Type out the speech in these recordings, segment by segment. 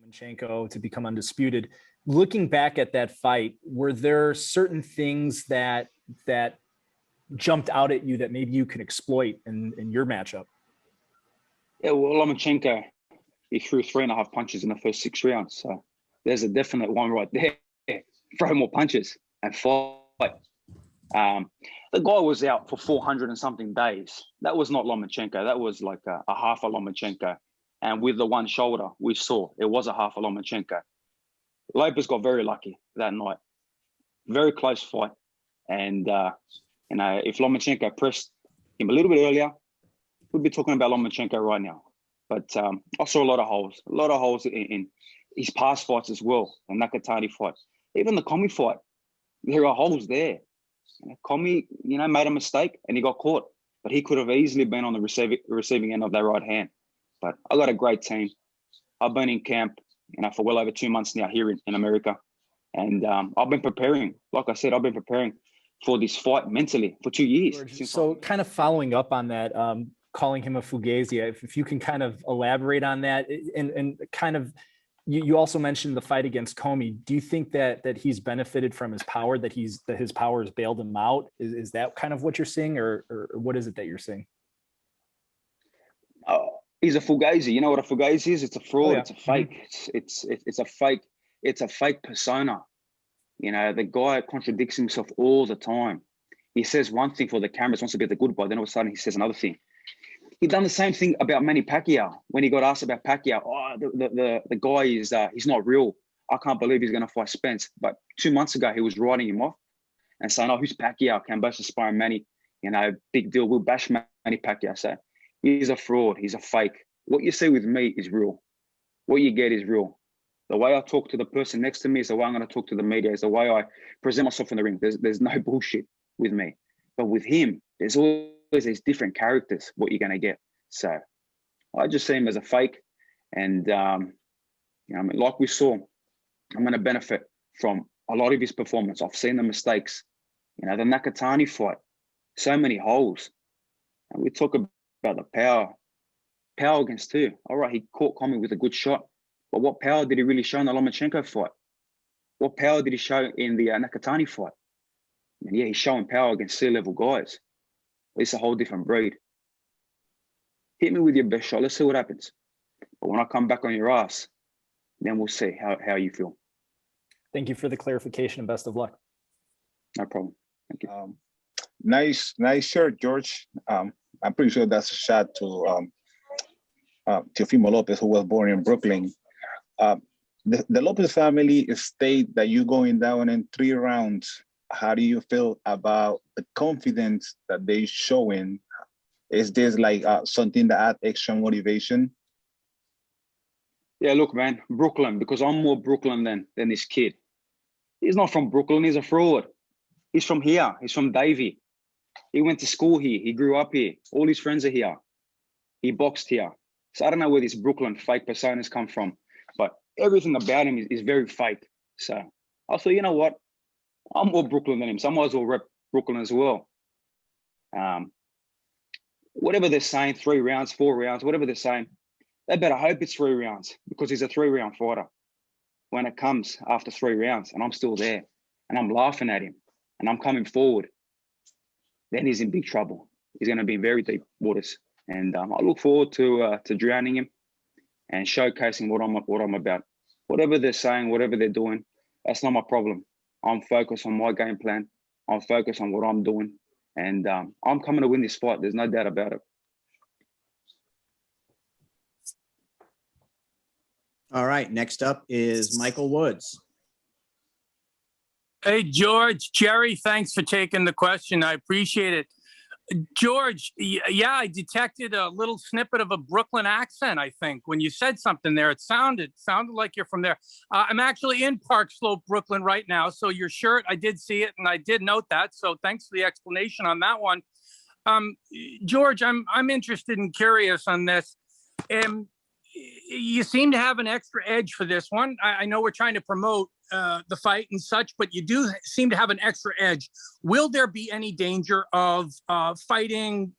Lomachenko to become undisputed. Looking back at that fight, were there certain things that jumped out at you that maybe you can exploit in your matchup? Yeah, well, Lomachenko, he threw 3.5 punches in the first 6 rounds. So there's a definite one right there. Throw more punches and fight. The guy was out for 400 and something days. That was not Lomachenko. That was like a half a Lomachenko. And with the one shoulder, we saw it was a half a Lomachenko. Lopez got very lucky that night. Very close fight. And, if Lomachenko pressed him a little bit earlier, we'd be talking about Lomachenko right now. But I saw a lot of holes in his past fights as well, the Nakatani fight. Even the Commey fight, there are holes there. Commey, made a mistake and he got caught. But he could have easily been on the receiving end of that right hand. But I got a great team. I've been in camp, for well over 2 months now here in America. And I've been preparing. Like I said, I've been preparing for this fight mentally for 2 years. So kind of following up on that, calling him a Fugazi, if you can kind of elaborate on that and kind of, you also mentioned the fight against Commey. Do you think that he's benefited from his power, that his power has bailed him out? Is that kind of what you're seeing, or what is it that you're seing? He's a Fugazi. You know what a Fugazi is? It's a fraud. Oh, yeah. It's a fake. It's a fake. It's a fake persona. The guy contradicts himself all the time. He says one thing for the cameras, wants to be the good boy. Then all of a sudden he says another thing. He done the same thing about Manny Pacquiao when he got asked about Pacquiao. Oh, the guy is he's not real. I can't believe he's going to fight Spence. But 2 months ago he was writing him off and saying, "Oh, who's Pacquiao? Kambosos sparring Manny. Big deal. We'll bash Manny Pacquiao." So he's a fraud. He's a fake. What you see with me is real. What you get is real. The way I talk to the person next to me is the way I'm going to talk to the media. Is the way I present myself in the ring. There's no bullshit with me. But with him, there's always these different characters, what you're going to get. So I just see him as a fake. And, like we saw, I'm going to benefit from a lot of his performance. I've seen the mistakes. The Nakatani fight, so many holes. And we talk about the power. Power against who? All right, he caught Commey with a good shot. But what power did he really show in the Lomachenko fight? What power did he show in the Nakatani fight? And yeah, he's showing power against C-level guys. It's a whole different breed. Hit me with your best shot. Let's see what happens. But when I come back on your ass, then we'll see how you feel. Thank you for the clarification and best of luck. No problem. Thank you. Nice shirt, George. I'm pretty sure that's a shot to Teofimo Lopez, who was born in Brooklyn. The Lopez family state that you're going down in 3 rounds. How do you feel about the confidence that they're showing? Is this like something that adds extra motivation? Yeah, look, man, Brooklyn, because I'm more Brooklyn than this kid. He's not from Brooklyn. He's a fraud. He's from here. He's from Davie. He went to school here. He grew up here. All his friends are here. He boxed here. So I don't know where this Brooklyn fake personas come from, but everything about him is very fake. So I thought, you know what? I'm more Brooklyn than him, so I might as well rep Brooklyn as well. Whatever they're saying, 3 rounds, 4 rounds, whatever they're saying, they better hope it's 3 rounds because he's a 3-round fighter. When it comes after 3 rounds and I'm still there and I'm laughing at him and I'm coming forward, then he's in big trouble. He's going to be in very deep waters. And I look forward to drowning him and showcasing what I'm about. Whatever they're saying, whatever they're doing, that's not my problem. I'm focused on my game plan. I'm focused on what I'm doing. And I'm coming to win this fight. There's no doubt about it. All right. Next up is Michael Woods. Hey, George, Jerry, thanks for taking the question. I appreciate it. George, yeah, I detected a little snippet of a Brooklyn accent, I think. When you said something there, it sounded like you're from there. I'm actually in Park Slope, Brooklyn right now. So your shirt, I did see it, and I did note that. So thanks for the explanation on that one. George, I'm interested and curious on this. You seem to have an extra edge for this one. I know we're trying to promote the fight and such, but you do seem to have an extra edge. Will there be any danger of fighting,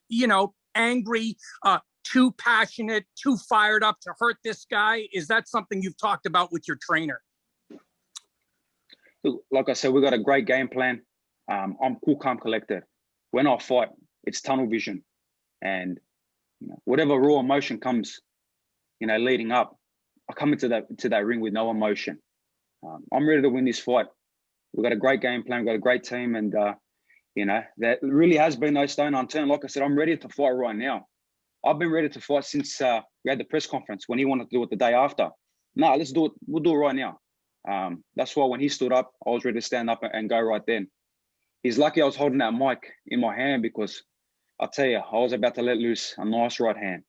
angry too passionate, too fired up to hurt this guy? Is that something you've talked about with your trainer? Like I said, we've got a great game plan. I'm cool, calm, collected. When I fight, it's tunnel vision. And whatever raw emotion comes, leading up, I come into that ring with no emotion. I'm ready to win this fight. We've got a great game plan. We've got a great team. And, that really has been no stone unturned. Like I said, I'm ready to fight right now. I've been ready to fight since we had the press conference when he wanted to do it the day after. No, let's do it. We'll do it right now. That's why when he stood up, I was ready to stand up and go right then. He's lucky I was holding that mic in my hand because I'll tell you, I was about to let loose a nice right hand.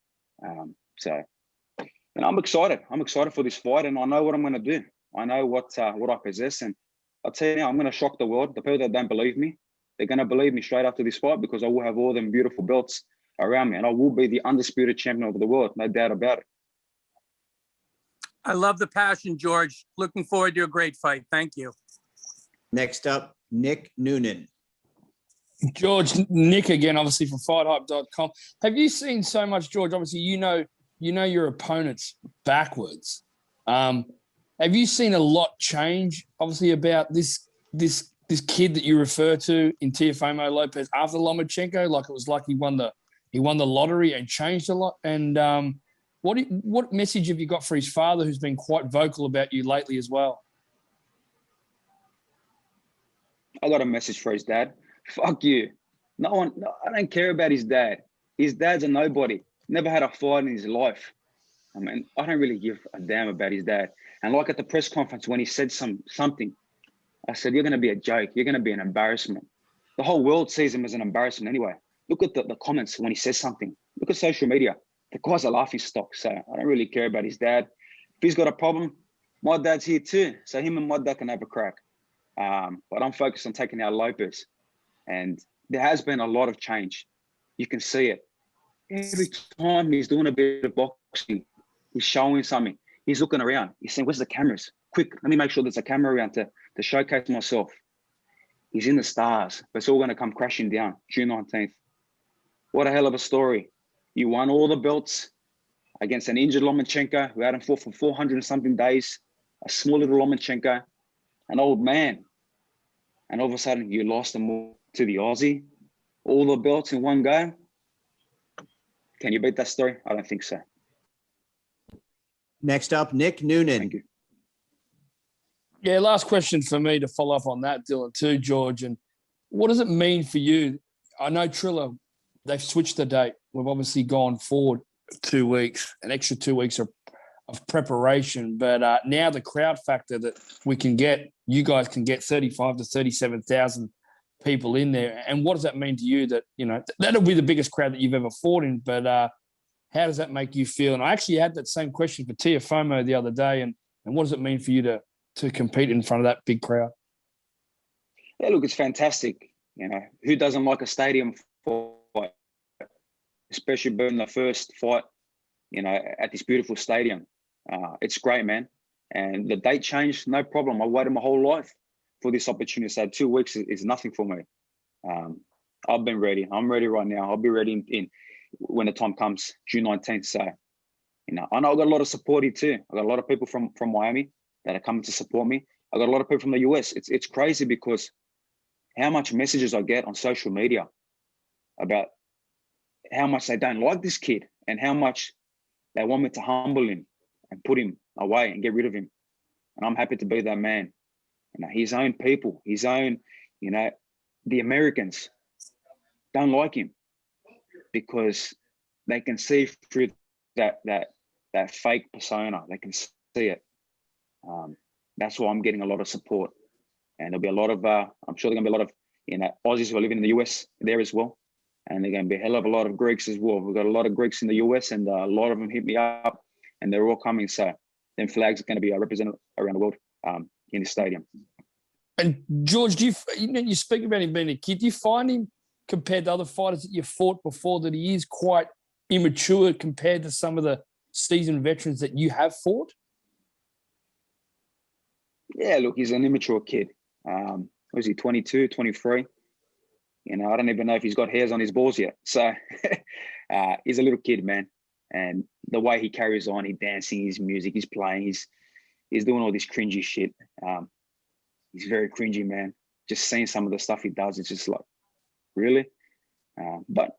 I'm excited. I'm excited for this fight, and I know what I'm going to do. I know what I possess, and I'll tell you now, I'm going to shock the world. The people that don't believe me, they're going to believe me straight after this fight because I will have all them beautiful belts around me, and I will be the undisputed champion of the world, no doubt about it. I love the passion, George. Looking forward to a great fight. Thank you. Next up, Nick Noonan. George, Nick again, obviously from FightHype.com. Have you seen so much, George? Obviously, you know your opponents backwards. Have you seen a lot change, obviously, about this kid that you refer to in Teofimo Lopez after Lomachenko? Like it was like he won the lottery and changed a lot. And what message have you got for his father, who's been quite vocal about you lately as well? I got a message for his dad. Fuck you. I don't care about his dad. His dad's a nobody. Never had a fight in his life. I mean, I don't really give a damn about his dad. And like at the press conference when he said something, I said, you're going to be a joke. You're going to be an embarrassment. The whole world sees him as an embarrassment anyway. Look at the comments when he says something. Look at social media. The guy's a laughing stock. So I don't really care about his dad. If he's got a problem, my dad's here too. So him and my dad can have a crack. But I'm focused on taking out Lopez. And there has been a lot of change. You can see it. Every time he's doing a bit of boxing, he's showing something. He's looking around. He's saying, where's the cameras? Quick, let me make sure there's a camera around to showcase myself. He's in the stars, but it's all going to come crashing down June 19th. What a hell of a story. You won all the belts against an injured Lomachenko who hadn't fought for 400 and something days, a small little Lomachenko, an old man. And all of a sudden, you lost them all to the Aussie, all the belts in one go. Can you beat that story? I don't think so. Next up, Nick Noonan. Thank you. Yeah, last question for me to follow up on that, Dylan, too, George. And what does it mean for you? I know Triller, they've switched the date. We've obviously gone forward 2 weeks, an extra 2 weeks of preparation. But now the crowd factor that we can get, you guys can get 35 to 37,000 people in there. And what does that mean to you that, that'll be the biggest crowd that you've ever fought in, but how does that make you feel? And I actually had that same question for Teofimo the other day. And what does it mean for you to compete in front of that big crowd? Yeah, look, it's fantastic. Who doesn't like a stadium fight, especially being the first fight, at this beautiful stadium. It's great, man. And the date changed, no problem. I waited my whole life for this opportunity. So 2 weeks is nothing for me. I've been ready. I'm ready right now. I'll be ready in when the time comes, June 19th. So, I know I've got a lot of support here too. I've got a lot of people from Miami that are coming to support me. I've got a lot of people from the US. It's crazy because how much messages I get on social media about how much they don't like this kid and how much they want me to humble him and put him away and get rid of him. And I'm happy to be that man. His own people, his own, the Americans don't like him because they can see through that fake persona. They can see it. That's why I'm getting a lot of support. And there'll be a lot of, I'm sure there's going to be a lot of, Aussies who are living in the US there as well. And there's going to be a hell of a lot of Greeks as well. We've got a lot of Greeks in the US and a lot of them hit me up and they're all coming. So them flags are going to be represented around the world in the stadium. And George, you speak about him being a kid. Do you find him, compared to other fighters that you fought before, that he is quite immature compared to some of the seasoned veterans that you have fought? Yeah, look, he's an immature kid. Was he 22, 23? I don't even know if he's got hairs on his balls yet. So he's a little kid, man. And the way he carries on, he's dancing, his music, he's playing, he's doing all this cringy shit. He's very cringy, man. Just seeing some of the stuff he does, it's just like, really? But,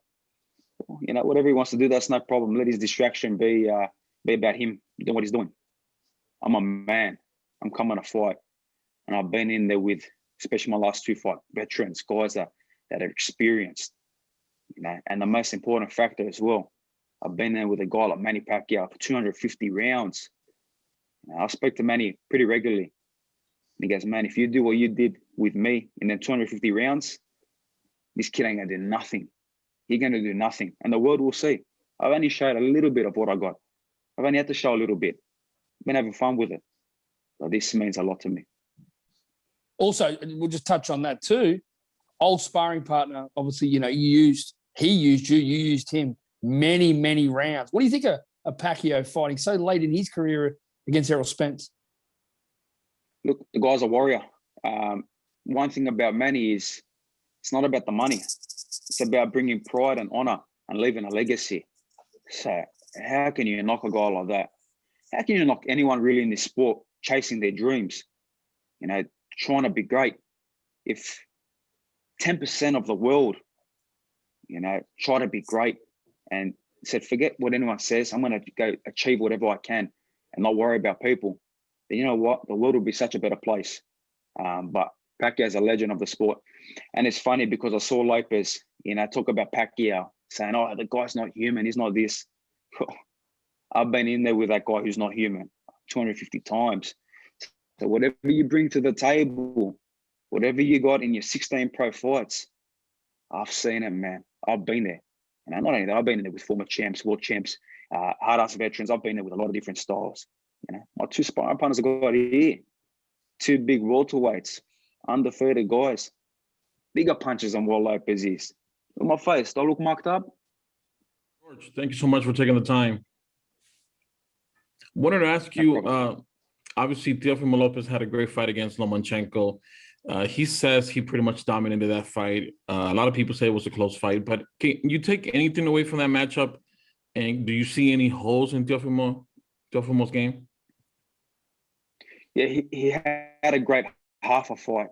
you know, whatever he wants to do, that's no problem. Let his distraction be about him doing what he's doing. I'm a man. I'm coming to fight. And I've been in there with, especially my last 2 fights, veterans, guys that are experienced, you know. And the most important factor as well, I've been there with a guy like Manny Pacquiao for 250 rounds. You know, I speak to Manny pretty regularly. And he goes, man, if you do what you did with me in them 250 rounds, this kid ain't going to do nothing. He's going to do nothing. And the world will see. I've only showed a little bit of what I got. I've only had to show a little bit. I've been having fun with it. So this means a lot to me. Also, we'll just touch on that too. Old sparring partner, obviously, you know, he used you, you used him many, many rounds. What do you think of Pacquiao fighting so late in his career against Errol Spence? Look, the guy's a warrior. One thing about Manny is it's not about the money. It's about bringing pride and honor and leaving a legacy. So how can you knock a guy like that? How can you knock anyone really in this sport chasing their dreams, you know, trying to be great? If 10% of the world, you know, try to be great and said, forget what anyone says, I'm going to go achieve whatever I can and not worry about people, then you know what? The world will be such a better place. But Pacquiao is a legend of the sport. And it's funny because I saw Lopez, you know, talk about Pacquiao saying, oh, the guy's not human. He's not this. I've been in there with that guy who's not human 250 times. So whatever you bring to the table, whatever you got in your 16 pro fights, I've seen it, man. I've been there. And not only that, I've been in there with former champs, world champs, hard-ass veterans. I've been there with a lot of different styles. You know, my 2 sparring partners I got here, 2 big welterweights, undefeated guys, bigger punches than what Lopez is. Look at my face. Do I look mucked up? George, thank you so much for taking the time. Wanted to ask you, obviously, Teofimo Lopez had a great fight against Lomachenko. He says he pretty much dominated that fight. A lot of people say it was a close fight, but can you take anything away from that matchup? And do you see any holes in Teofimo's game? Yeah, he had a great half a fight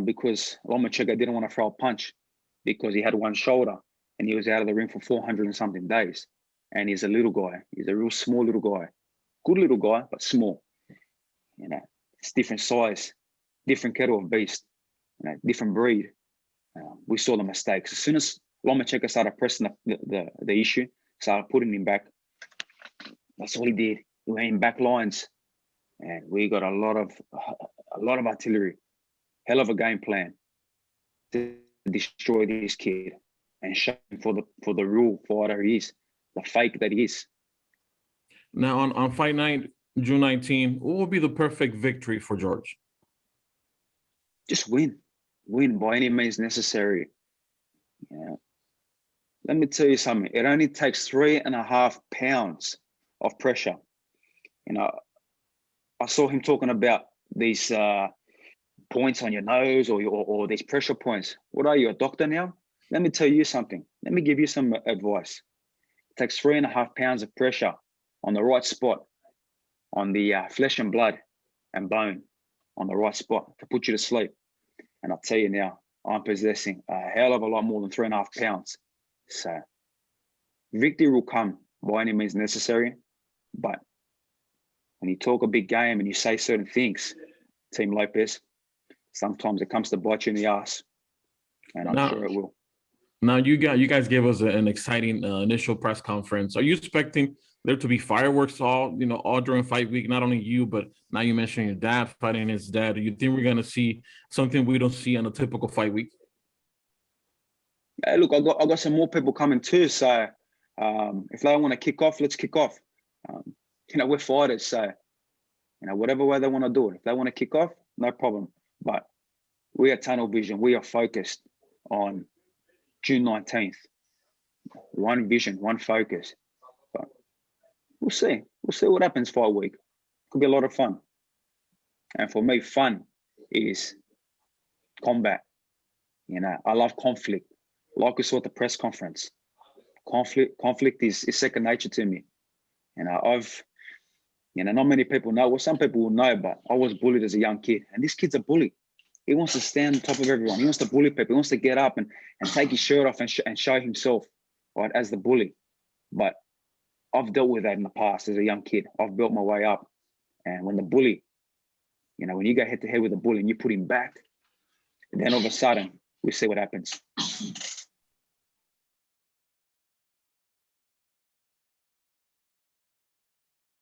because Lomachenko didn't want to throw a punch because he had one shoulder and he was out of the ring for 400 and something days. And he's a little guy. He's a real small little guy. Good little guy, but small. You know, it's different size, different kettle of beast, you know, different breed. We saw the mistakes. As soon as Lomachenko started pressing the issue, started putting him back, that's all he did. He went in back lines. And we got a lot of artillery, hell of a game plan to destroy this kid and show him for the real fighter he is, the fake that he is. Now on fight night, June 19, what would be the perfect victory for George? Just win by any means necessary. Yeah. Let me tell you something. It only takes 3.5 pounds of pressure. You know, I saw him talking about these points on your nose or these pressure points. What are you, a doctor now? Let me tell you something. Let me give you some advice. It takes 3.5 pounds of pressure on the right spot, on the flesh and blood and bone, on the right spot to put you to sleep. And I'll tell you now, I'm possessing a hell of a lot more than 3.5 pounds. So victory will come by any means necessary. But when you talk a big game and you say certain things, Team Lopez, sometimes it comes to bite you in the ass. And I'm sure it will. Now, you guys gave us an exciting initial press conference. Are you expecting there to be fireworks all during fight week? Not only you, but now you mentioned your dad fighting his dad. Do you think we're going to see something we don't see on a typical fight week? Hey, look, I got some more people coming too. So if they want to kick off, let's kick off. We're fighters, so whatever way they want to do it. If they want to kick off, no problem. But we are tunnel vision. We are focused on June 19th. One vision, one focus. But we'll see. We'll see what happens fight week. Could be a lot of fun. And for me, fun is combat. I love conflict. Like we saw at the press conference. Conflict is second nature to me. And I've, not many people know. Well, some people will know, but I was bullied as a young kid. And this kid's a bully. He wants to stand on top of everyone. He wants to bully people. He wants to get up and take his shirt off and show himself, right, as the bully. But I've dealt with that in the past as a young kid. I've built my way up. And when the bully, when you go head to head with a bully and you put him back, then all of a sudden we see what happens.